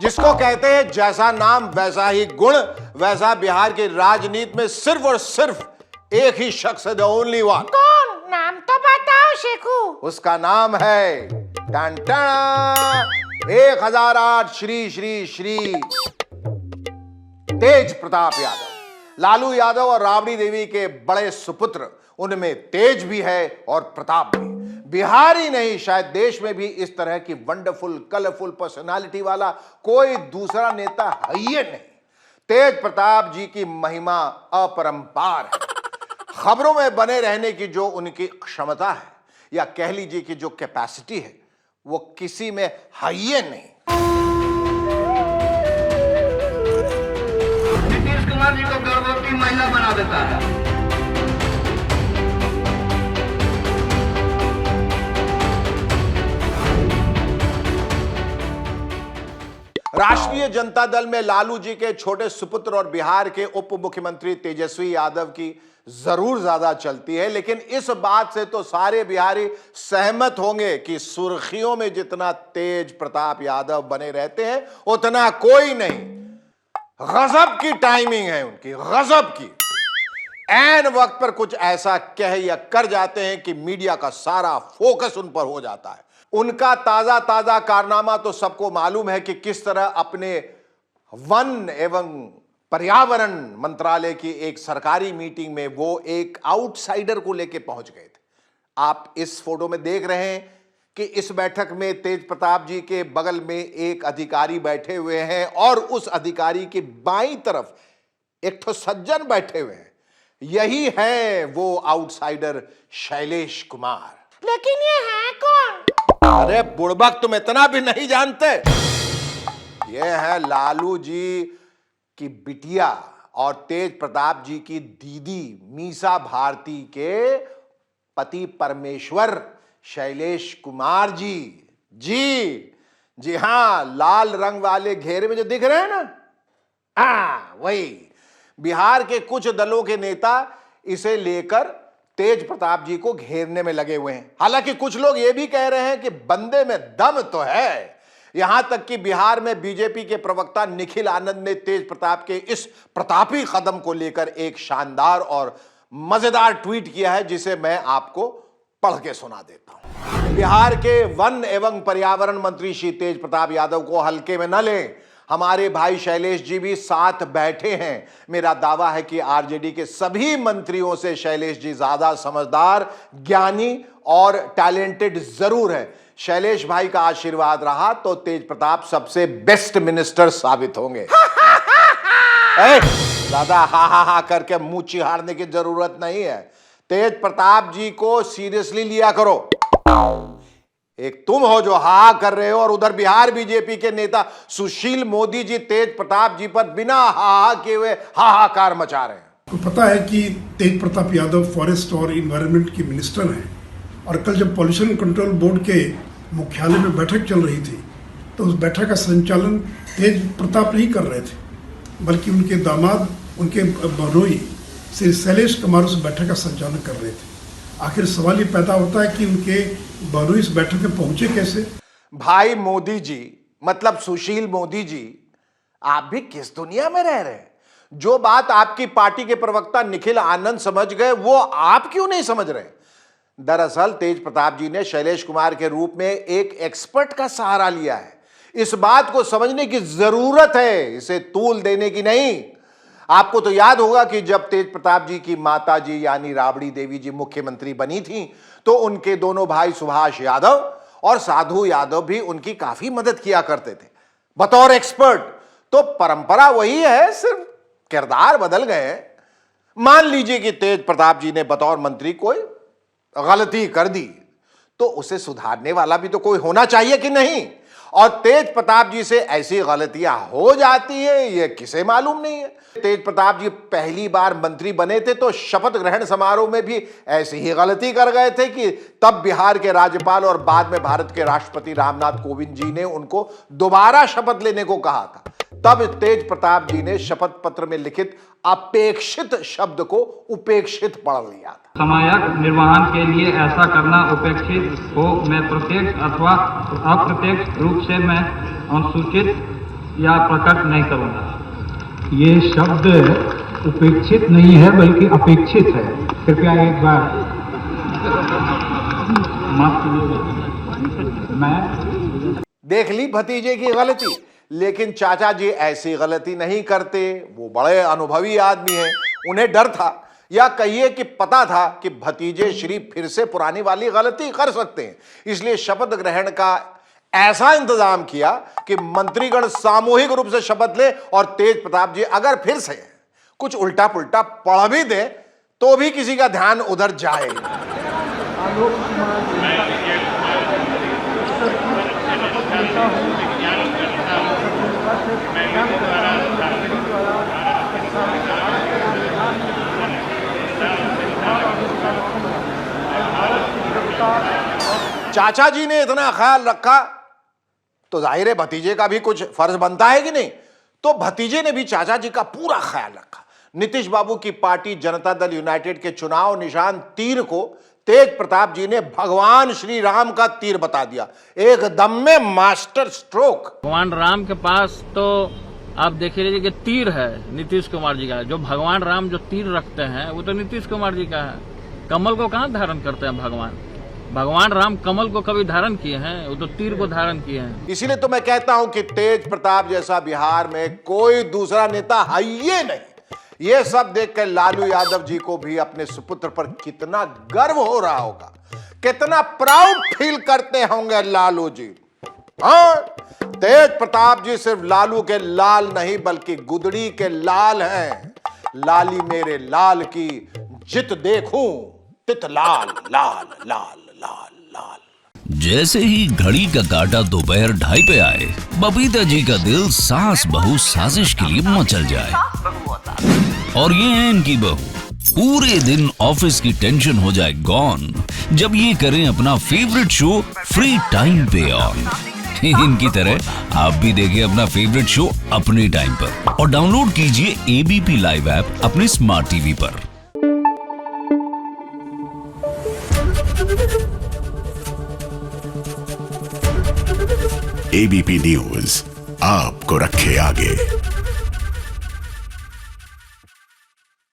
जिसको कहते हैं जैसा नाम वैसा ही गुण, वैसा बिहार की राजनीति में सिर्फ और सिर्फ एक ही शख्स है, द ओनली वन। कौन? नाम तो बताओ शेखू। उसका नाम है टन टन 1008 श्री श्री श्री तेज प्रताप यादव। लालू यादव और राबड़ी देवी के बड़े सुपुत्र, उनमें तेज भी है और प्रताप भी। बिहार ही नहीं, शायद देश में भी इस तरह की वंडरफुल कलरफुल पर्सनालिटी वाला कोई दूसरा नेता है ही नहीं। तेज प्रताप जी की महिमा अपरंपार है। खबरों में बने रहने की जो उनकी क्षमता है, या कह लीजिए कि जो कैपेसिटी है, वो किसी में है ही नहीं। नीतीश कुमार जी को गर्भवती महिला बना देता है। राष्ट्रीय जनता दल में लालू जी के छोटे सुपुत्र और बिहार के उप मुख्यमंत्री तेजस्वी यादव की जरूर ज्यादा चलती है, लेकिन इस बात से तो सारे बिहारी सहमत होंगे कि सुर्खियों में जितना तेज प्रताप यादव बने रहते हैं उतना कोई नहीं। गजब की टाइमिंग है उनकी, गजब की। ऐन वक्त पर कुछ ऐसा कह या कर जाते हैं कि मीडिया का सारा फोकस उन पर हो जाता है। उनका ताजा ताजा कारनामा तो सबको मालूम है कि किस तरह अपने वन एवं पर्यावरण मंत्रालय की एक सरकारी मीटिंग में वो एक आउटसाइडर को लेकर पहुंच गए थे। आप इस फोटो में देख रहे हैं कि इस बैठक में तेज प्रताप जी के बगल में एक अधिकारी बैठे हुए हैं और उस अधिकारी की बाईं तरफ एक तो सज्जन बैठे हुए हैं। यही है वो आउटसाइडर शैलेश कुमार। लेकिन ये है कौन? अरे बुड़बक, तुम इतना भी नहीं जानते। ये है लालू जी की बिटिया और तेज प्रताप जी की दीदी मीसा भारती के पति परमेश्वर शैलेश कुमार जी। जी हां, लाल रंग वाले घेरे में जो दिख रहे हैं ना, वही। बिहार के कुछ दलों के नेता इसे लेकर तेज प्रताप जी को घेरने में लगे हुए हैं। हालांकि कुछ लोग ये भी कह रहे हैं कि बंदे में दम तो है। यहां तक कि बिहार में बीजेपी के प्रवक्ता निखिल आनंद ने तेज प्रताप के इस प्रतापी कदम को लेकर एक शानदार और मजेदार ट्वीट किया है, जिसे मैं आपको पढ़ के सुना देता हूं। बिहार के वन एवं पर्यावरण मंत्री श्री तेज प्रताप यादव को हल्के में न लें। हमारे भाई शैलेश जी भी साथ बैठे हैं। मेरा दावा है कि आरजेडी के सभी मंत्रियों से शैलेश जी ज्यादा समझदार, ज्ञानी और टैलेंटेड जरूर है। शैलेश भाई का आशीर्वाद रहा तो तेज प्रताप सबसे बेस्ट मिनिस्टर साबित होंगे। दादा हा करके मुंह चिहाड़ने की जरूरत नहीं है। तेज प्रताप जी को सीरियसली लिया करो। एक तुम हो जो हा कर रहे हो, और उधर बिहार बीजेपी के नेता सुशील मोदी जी तेज प्रताप जी पर बिना हा किए हुए हाहाकार मचा रहे हैं। तो पता है कि तेज प्रताप यादव फॉरेस्ट और इन्वायरमेंट की मिनिस्टर हैं, और कल जब पॉल्यूशन कंट्रोल बोर्ड के मुख्यालय में बैठक चल रही थी तो उस बैठक का संचालन तेज प्रताप नहीं कर रहे थे, बल्कि उनके दामाद, उनके बहनोई श्री शैलेश कुमार उस बैठक का संचालन कर रहे थे। आखिर सवाल ये पैदा होता है कि उनके बहनोई इस बैठक में पहुंचे कैसे? भाई मोदी जी, मतलब सुशील मोदी जी, आप भी किस दुनिया में रह रहे हैं? जो बात आपकी पार्टी के प्रवक्ता निखिल आनंद समझ गए, वो आप क्यों नहीं समझ रहे? दरअसल तेज प्रताप जी ने शैलेश कुमार के रूप में एक एक्सपर्ट का सहारा लिया है। इस बात को समझने की जरूरत है, इसे तूल देने की नहीं। आपको तो याद होगा कि जब तेज प्रताप जी की माता जी यानी राबड़ी देवी जी मुख्यमंत्री बनी थी, तो उनके दोनों भाई सुभाष यादव और साधु यादव भी उनकी काफी मदद किया करते थे बतौर एक्सपर्ट। तो परंपरा वही है, सिर्फ किरदार बदल गए। मान लीजिए कि तेज प्रताप जी ने बतौर मंत्री कोई गलती कर दी, तो उसे सुधारने वाला भी तो कोई होना चाहिए कि नहीं? और तेज प्रताप जी से ऐसी गलतियां हो जाती है, ये किसे मालूम नहीं है। तेज प्रताप जी पहली बार मंत्री बने थे तो शपथ ग्रहण समारोह में भी ऐसी ही गलती कर गए थे कि तब बिहार के राज्यपाल और बाद में भारत के राष्ट्रपति रामनाथ कोविंद जी ने उनको दोबारा शपथ लेने को कहा था। तब तेज प्रताप जी ने शपथ पत्र में लिखित अपेक्षित शब्द को उपेक्षित पढ़ लिया था। समायक निर्वहन के लिए ऐसा करना उपेक्षित हो, मैं प्रत्यक्ष अथवा अप्रत्यक्ष रूप से मैं अनुसूचित या प्रकट नहीं करूंगा। ये शब्द उपेक्षित नहीं है बल्कि अपेक्षित है। कृपया एक बार माफ कीजिएगा। मैं देख ली भतीजे की गलती, लेकिन चाचा जी ऐसी गलती नहीं करते। वो बड़े अनुभवी आदमी हैं, उन्हें डर था या कहिए कि पता था कि भतीजे श्री फिर से पुरानी वाली गलती कर सकते हैं, इसलिए शपथ ग्रहण का ऐसा इंतजाम किया कि मंत्रीगण सामूहिक रूप से शपथ ले और तेज प्रताप जी अगर फिर से कुछ उल्टा पुल्टा पढ़ भी दे तो भी किसी का ध्यान उधर जाए। चाचा जी ने इतना ख्याल रखा तो जाहिर है भतीजे का भी कुछ फर्ज बनता है कि नहीं। तो भतीजे ने भी चाचा जी का पूरा ख्याल रखा। नीतीश बाबू की पार्टी जनता दल यूनाइटेड के चुनाव निशान तीर को तेज प्रताप जी ने भगवान श्री राम का तीर बता दिया, एकदम में मास्टर स्ट्रोक। भगवान राम के पास तो आप देख लीजिए कि तीर है नीतीश कुमार जी का। जो भगवान राम जो तीर रखते हैं वो तो नीतीश कुमार जी का है। कमल को कहाँ धारण करते हैं भगवान राम कमल को कभी धारण किए हैं, वो तो तीर को धारण किए हैं। इसीलिए तो मैं कहता हूं कि तेज प्रताप जैसा बिहार में कोई दूसरा नेता है ही नहीं। ये सब देखकर लालू यादव जी को भी अपने सुपुत्र पर कितना गर्व हो रहा होगा, कितना प्राउड फील करते होंगे लालू जी। हाँ, तेज प्रताप जी सिर्फ लालू के लाल नहीं बल्कि गुदड़ी के लाल हैं। लाली मेरे लाल की जित देखूं तित लाल लाल लाल लाल लाल। जैसे ही घड़ी का काटा दोपहर 2:30 पे आए, बबीता जी का दिल सास बहू साजिश के लिए मचल जाए। और ये है इनकी बहू, पूरे दिन ऑफिस की टेंशन हो जाए गॉन जब ये करें अपना फेवरेट शो फ्री टाइम पे ऑन। इनकी तरह आप भी देखें अपना फेवरेट शो अपने टाइम पर और डाउनलोड कीजिए ABP लाइव ऐप अपने स्मार्ट टीवी पर। ABP न्यूज आपको रखे आगे।